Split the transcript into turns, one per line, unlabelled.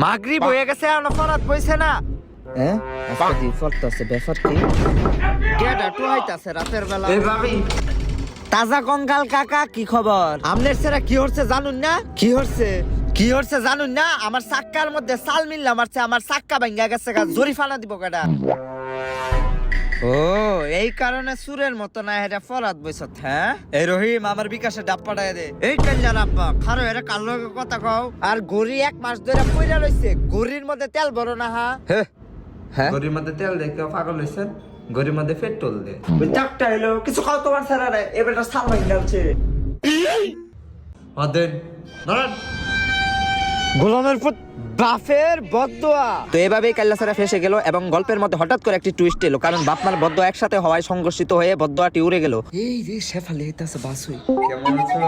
মাগরিব হয়ে গেছে আর ফরাত বইছে না।
হ্যাঁ আজকে দি ফরতাছে ব্যাপার কি
কেডা টুহাইতাছে রাতের বেলা।
এই ভাবি
তাজা কঙ্কাল কাকা কি খবর? আমনের সেরা কি হচ্ছে জানুন না? কি হচ্ছে জানুন না? আমার চাক্কার মধ্যে চাল মিললে আমার চাক্কা ভাঙ্গা গেছে, জরিফানা দিব কেডা? ও এই কারণে সুরের মতো না এটা ফরাত বইছত। হ্যাঁ এই রহিম আমার বিকাশে ডাব পাঠায় দে। এই কান্নার আব্বা খারো এরা কাল লগে কথা কও। আর গড়ি 1 মাস ধরে পইরা রইছে, গড়ির মধ্যে তেল ভরো না। হ্যাঁ
গরির মধ্যে তেল দিয়ে কেউ পাগল হয়েছেন, গরির মধ্যে পেট্রোল দিয়ে চাকটা এলো কিছু খাও তোমার ছাড়া রে এবার সাল ভাঙ যাচ্ছে অদেন ধরেন
গোলামের পুত বাপের বদদোয়া। তো এভাবেই কাল্লাসারা ফেসে গেল এবং গল্পের মধ্যে হঠাৎ করে একটি টুইস্ট এলো, কারণ বাপমার বদদোয়া একসাথে হওয়ায় সংঘর্ষিত হয়ে বদদোয়াটি উড়ে গেল।
এই রে শেফালি হইতাছে বাসুই
কেমন আছো?